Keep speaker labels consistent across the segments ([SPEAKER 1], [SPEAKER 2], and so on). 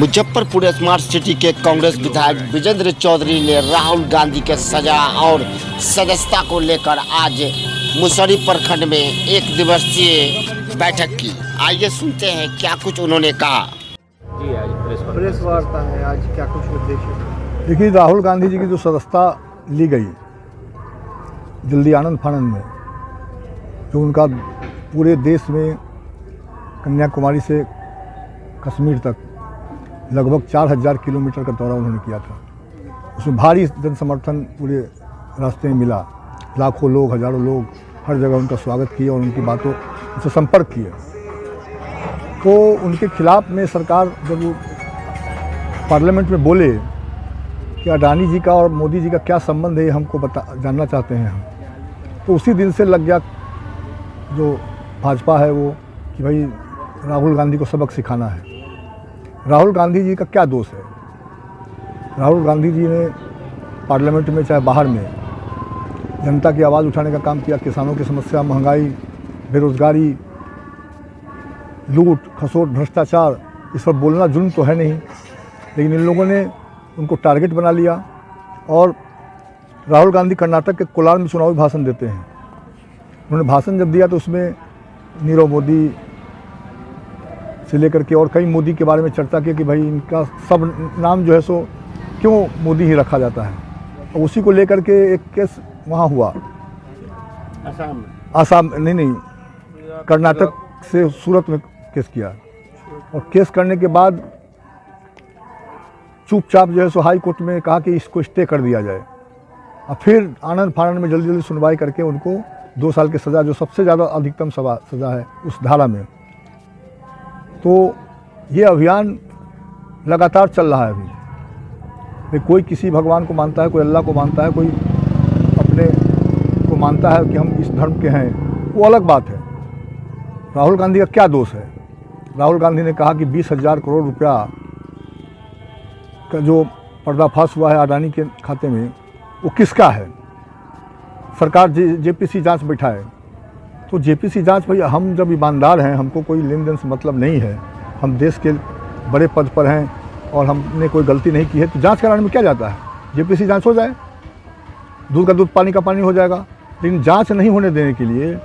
[SPEAKER 1] Muzaffarpur smart city के कांग्रेस विधायक विजेंद्र चौधरी ने राहुल गांधी के सजा और सदस्यता को लेकर आज मुसहरी प्रखंड में एक दिवसीय बैठक की। आइए सुनते हैं क्या कुछ उन्होंने कहा।
[SPEAKER 2] जी आज
[SPEAKER 3] प्रेस वार्ता है, आज क्या कुछ उद्देश्य?
[SPEAKER 4] देखिए, राहुल गांधी जी की जो सदस्यता ली गई जल्दी आनंद फानंद में, जो उनका पूरे देश में कन्याकुमारी से कश्मीर तक लगभग 4000 किलोमीटर का दौरा उन्होंने किया था, उसमें भारी जन समर्थन पूरे रास्ते में मिला। लाखों लोग, हजारों लोग हर जगह उनका स्वागत किए और उनकी बातों उनसे संपर्क किए। तो उनके खिलाफ में सरकार जब वो पार्लियामेंट में बोले कि अडानी जी का और मोदी जी का क्या संबंध है, हमको जानना चाहते हैं हम, तो उसी दिन से लग गया जो भाजपा है वो कि भाई राहुल गांधी को सबक सिखाना है। राहुल गांधी जी का क्या दोष है? राहुल गांधी जी ने पार्लियामेंट में चाहे बाहर में जनता की आवाज़ उठाने का काम किया। किसानों की समस्या, महंगाई, बेरोजगारी, लूट खसोट, भ्रष्टाचार, इस पर बोलना जुर्म तो है नहीं, लेकिन इन लोगों ने उनको टारगेट बना लिया। और राहुल गांधी कर्नाटक के कोलार में चुनावी भाषण देते हैं। उन्होंने भाषण जब दिया तो उसमें नीरव मोदी से लेकर के और कई मोदी के बारे में चर्चा की कि भाई इनका सब नाम जो है सो क्यों मोदी ही रखा जाता है। और उसी को लेकर के एक केस वहाँ हुआ, आसाम नहीं, कर्नाटक से सूरत में केस किया। और केस करने के बाद चुपचाप जो है सो हाई कोर्ट में कहा कि इसको स्टे कर दिया जाए। और फिर आनंद फानंद में जल्दी जल्दी सुनवाई करके उनको 2 साल की सज़ा, जो सबसे ज़्यादा अधिकतम सज़ा है उस धारा में। तो ये अभियान लगातार चल रहा है अभी। कोई किसी भगवान को मानता है, कोई अल्लाह को मानता है, कोई अपने को मानता है कि हम इस धर्म के हैं, वो अलग बात है। राहुल गांधी का क्या दोष है? राहुल गांधी ने कहा कि 20,000 करोड़ रुपया का जो पर्दाफाश हुआ है अडानी के खाते में, वो किसका है? सरकार जेपीसी जांच बैठाए। तो जेपीसी जांच, भाई हम जब ईमानदार हैं, हमको कोई लेन देन से मतलब नहीं है, हम देश के बड़े पद पर हैं और हमने कोई गलती नहीं की है, तो जांच कराने में क्या जाता है? जेपीसी जांच हो जाए, दूध का दूध, पानी का पानी हो जाएगा। लेकिन जांच नहीं होने देने के लिए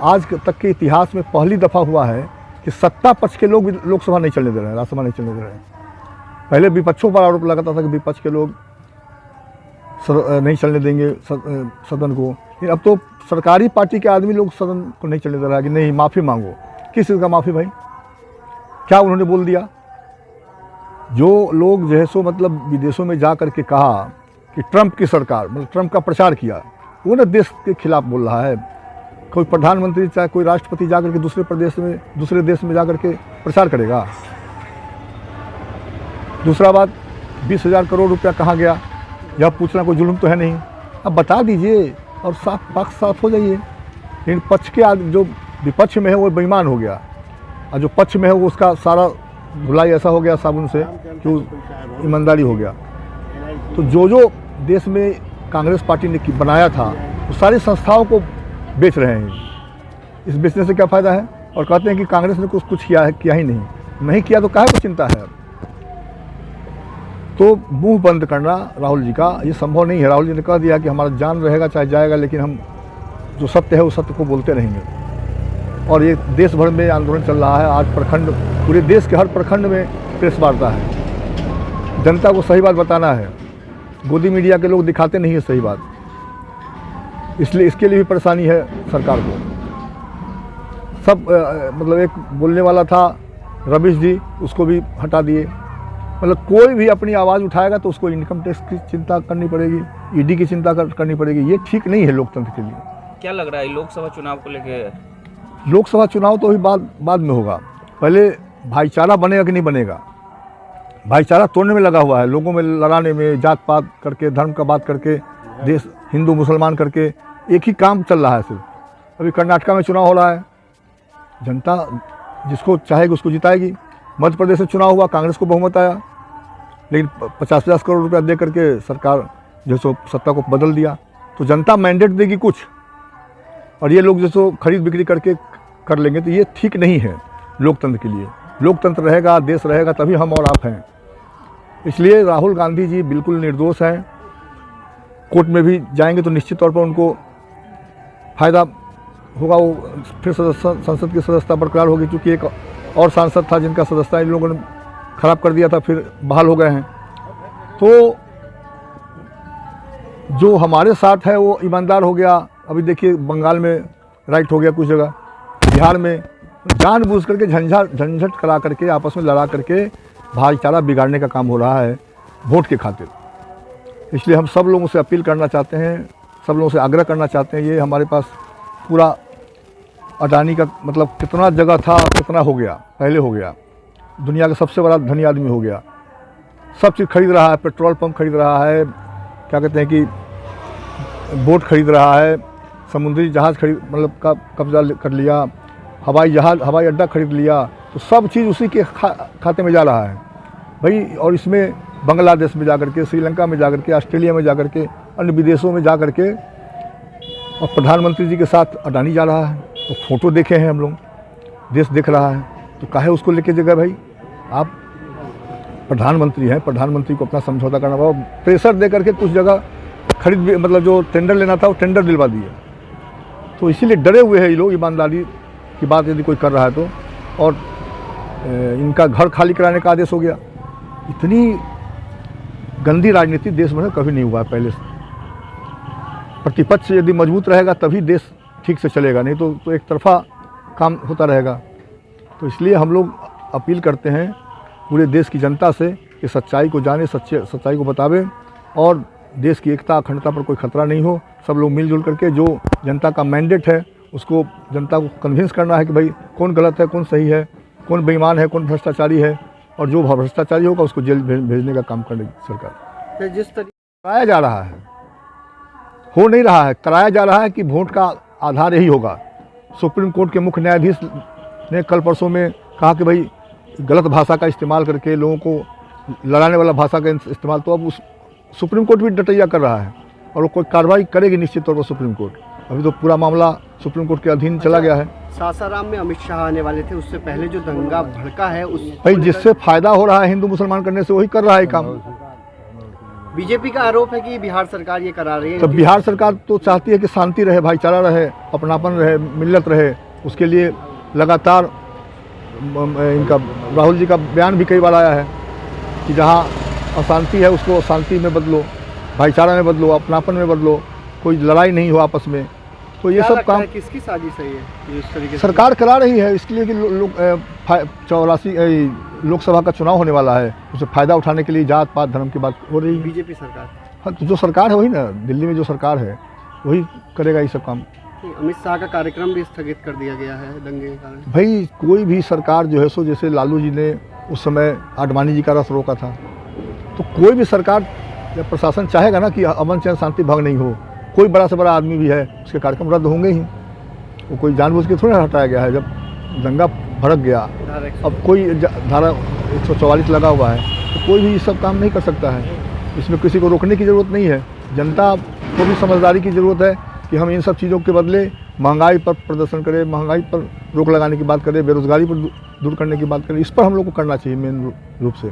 [SPEAKER 4] आज तक के इतिहास में पहली दफ़ा हुआ है कि सत्ता पक्ष के लोग लोकसभा नहीं चलने दे रहे हैं, राज्यसभा नहीं चलने दे रहे हैं। पहले विपक्षों पर आरोप लगाता था कि विपक्ष के लोग नहीं चलने देंगे सदन को, लेकिन अब तो सरकारी पार्टी के आदमी लोग सदन को नहीं चलने दे रहा है कि नहीं, माफ़ी मांगो। किस चीज़ का माफ़ी भाई? क्या उन्होंने बोल दिया? जो लोग जो है सो मतलब विदेशों में जा कर के कहा कि ट्रंप की सरकार, मतलब ट्रंप का प्रचार किया, वो ना देश के खिलाफ बोल रहा है। कोई प्रधानमंत्री चाहे कोई राष्ट्रपति जा कर के दूसरे देश में जा कर के प्रचार करेगा? दूसरा बात, 20,000 करोड़ रुपया कहाँ गया, यह पूछना कोई जुल्म तो है नहीं। अब बता दीजिए और साफ हो जाइए। लेकिन पक्ष के जो विपक्ष में है वो बेईमान हो गया, और जो पक्ष में है वो उसका सारा धुलाई ऐसा हो गया साबुन से कि ईमानदारी हो गया। तो जो देश में कांग्रेस पार्टी ने बनाया था, वो सारी संस्थाओं को बेच रहे हैं। इस बेचने से क्या फ़ायदा है? और कहते हैं कि कांग्रेस ने कुछ किया ही नहीं किया, तो काहे को चिंता है? तो मुंह बंद करना राहुल जी का ये संभव नहीं है। राहुल जी ने कह दिया कि हमारा जान रहेगा चाहे जाएगा, लेकिन हम जो सत्य है वो सत्य को बोलते रहेंगे। और ये देश भर में आंदोलन चल रहा है। आज प्रखंड, पूरे देश के हर प्रखंड में प्रेस वार्ता है। जनता को सही बात बताना है। गोदी मीडिया के लोग दिखाते नहीं है सही बात, इसलिए इसके लिए भी परेशानी है सरकार को। सब मतलब एक बोलने वाला था रमेश जी, उसको भी हटा दिए। मतलब कोई भी अपनी आवाज़ उठाएगा तो उसको इनकम टैक्स की चिंता करनी पड़ेगी, ईडी की चिंता करनी पड़ेगी। ये ठीक नहीं है लोकतंत्र के लिए।
[SPEAKER 2] क्या लग रहा है लोकसभा चुनाव को लेके?
[SPEAKER 4] लोकसभा चुनाव तो अभी बाद में होगा। पहले भाईचारा बनेगा कि नहीं बनेगा? भाईचारा तोड़ने में लगा हुआ है, लोगों में लड़ाने में, जात पात करके, धर्म का बात करके, देश हिंदू मुसलमान करके एक ही काम चल रहा है सिर्फ। अभी कर्नाटक में चुनाव हो रहा है, जनता जिसको चाहेगी उसको जिताएगी। मध्य प्रदेश में चुनाव हुआ, कांग्रेस को बहुमत आया, लेकिन 50-50 करोड़ रुपया दे करके सरकार जो सो सत्ता को बदल दिया। तो जनता मैंडेट देगी कुछ, और ये लोग जो सो खरीद बिक्री करके कर लेंगे, तो ये ठीक नहीं है लोकतंत्र के लिए। लोकतंत्र रहेगा, देश रहेगा, तभी हम और आप हैं। इसलिए राहुल गांधी जी बिल्कुल निर्दोष हैं। कोर्ट में भी जाएंगे तो निश्चित तौर पर उनको फ़ायदा होगा, वो फिर संसद की सदस्यता बरकरार होगी, क्योंकि एक और सांसद था जिनका सदस्यता इन लोगों ने ख़राब कर दिया था, फिर बहाल हो गए हैं। तो जो हमारे साथ है वो ईमानदार हो गया। अभी देखिए बंगाल में राइट हो गया, कुछ जगह बिहार में जानबूझ करके झंझट करा करके आपस में लड़ा करके भाईचारा बिगाड़ने का काम हो रहा है वोट के खातिर। इसलिए हम सब लोगों से अपील करना चाहते हैं, सब लोगों से आग्रह करना चाहते हैं, ये हमारे पास पूरा अडानी का मतलब कितना जगह था, कितना हो गया, पहले हो गया, दुनिया का सबसे बड़ा धनी आदमी हो गया, सब चीज़ खरीद रहा है, पेट्रोल पंप खरीद रहा है, क्या कहते हैं कि बोट खरीद रहा है, समुद्री जहाज़ खरीद मतलब का कब्जा कर लिया, हवाई अड्डा खरीद लिया, तो सब चीज़ उसी के खाते में जा रहा है भाई। और इसमें बांग्लादेश में जाकर के, श्रीलंका में जाकर के, ऑस्ट्रेलिया में जाकर के, अन्य विदेशों में जाकर के, और प्रधानमंत्री जी के साथ अडानी जा रहा है। तो फोटो देखे हैं हम लोग, देश देख रहा है, तो काहे उसको लेके जगह भाई। आप प्रधानमंत्री हैं, प्रधानमंत्री को अपना समझौता करना पड़ा, प्रेशर दे करके कुछ जगह खरीद मतलब जो टेंडर लेना था वो टेंडर दिलवा दिए। तो इसीलिए डरे हुए हैं ये लोग, ईमानदारी की बात यदि कोई कर रहा है तो। और इनका घर खाली कराने का आदेश हो गया। इतनी गंदी राजनीति देश में कभी नहीं हुआ पहले से। प्रतिपक्ष यदि मजबूत रहेगा तभी देश ठीक से चलेगा, नहीं तो एक तरफा काम होता रहेगा। तो इसलिए हम लोग अपील करते हैं पूरे देश की जनता से कि सच्चाई को जाने, सच्चाई को बतावे, और देश की एकता अखंडता पर कोई खतरा नहीं हो। सब लोग मिलजुल करके जो जनता का मैंडेट है उसको जनता को कन्विंस करना है कि भाई कौन गलत है, कौन सही है, कौन बेईमान है, कौन भ्रष्टाचारी है, और जो भ्रष्टाचारी होगा उसको जेल भेजने का काम करेगी सरकार।
[SPEAKER 3] जिस तरीके
[SPEAKER 4] कराया जा रहा है, हो नहीं रहा है, कराया जा रहा है कि वोट का आधार यही होगा। सुप्रीम कोर्ट के मुख्य न्यायाधीश ने कल परसों में कहा कि भाई गलत भाषा का इस्तेमाल करके लोगों को लड़ाने वाला भाषा का इस्तेमाल, तो अब उस सुप्रीम कोर्ट भी डटैया कर रहा है और वो कोई कार्रवाई करेगी निश्चित तौर पर सुप्रीम कोर्ट। अभी तो पूरा मामला सुप्रीम कोर्ट के अधीन चला गया है।
[SPEAKER 3] सासाराम में अमित शाह आने वाले थे, उससे पहले जो दंगा भड़का है उस
[SPEAKER 4] भाई जिससे फायदा हो रहा है हिंदू मुसलमान करने से वही कर रहा है काम।
[SPEAKER 3] बीजेपी का आरोप है कि बिहार सरकार ये करा रही है।
[SPEAKER 4] तो बिहार सरकार तो चाहती है कि शांति रहे, भाईचारा रहे, अपनापन रहे, मिल्लत रहे। उसके लिए लगातार इनका राहुल जी का बयान भी कई बार आया है कि जहाँ अशांति है उसको शांति में बदलो, भाईचारा में बदलो, अपनापन में बदलो, कोई लड़ाई नहीं हो आपस में। तो ये सब काम
[SPEAKER 3] किसकी साजिश है ये इस तरीके से
[SPEAKER 4] सरकार करा रही है, इसके लिए कि 84 लोकसभा का चुनाव होने वाला है, उसे फ़ायदा उठाने के लिए जात पात धर्म की बात हो रही है।
[SPEAKER 3] बीजेपी सरकार,
[SPEAKER 4] हाँ, तो जो सरकार है वही ना, दिल्ली में जो सरकार है वही करेगा ये सब काम।
[SPEAKER 3] अमित शाह का कार्यक्रम भी स्थगित कर दिया गया है दंगे के कारण।
[SPEAKER 4] भाई कोई भी सरकार जो है सो, जैसे लालू जी ने उस समय आडवाणी जी का रथ रोका था, तो कोई भी सरकार या प्रशासन चाहेगा ना कि अमन चैन शांति भंग नहीं हो। कोई बड़ा से बड़ा आदमी भी है उसके कार्यक्रम रद्द होंगे ही, वो कोई जानबूझ के थोड़ा हटाया गया है। जब दंगा भड़क गया, अब कोई धारा 144 लगा हुआ है, तो कोई भी ये सब काम नहीं कर सकता है। इसमें किसी को रोकने की ज़रूरत नहीं है। जनता को भी समझदारी की ज़रूरत है कि हम इन सब चीज़ों के बदले महंगाई पर प्रदर्शन करें, महंगाई पर रोक लगाने की बात करें, बेरोजगारी पर दूर करने की बात करें। इस पर हम लोग को करना चाहिए मेन रूप से।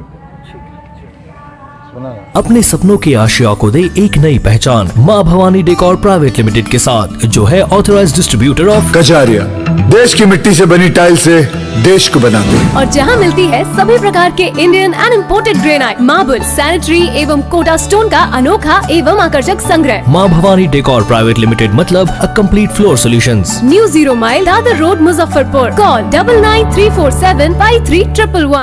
[SPEAKER 5] अपने सपनों के आशिया को दे एक नई पहचान माँ भवानी डेकोर प्राइवेट लिमिटेड के साथ, जो है ऑथराइज्ड डिस्ट्रीब्यूटर ऑफ
[SPEAKER 6] कजारिया। देश की मिट्टी से बनी टाइल से देश को बनाते हैं,
[SPEAKER 7] और जहां मिलती है सभी प्रकार के Indian and imported granite, marble, sanitary एवं कोटा स्टोन का अनोखा एवं आकर्षक संग्रह।
[SPEAKER 5] माँ भवानी डेकोर प्राइवेट लिमिटेड मतलब a complete floor solutions.
[SPEAKER 7] New 0 mile Dadar road, Muzaffarpur. Call 9934753111।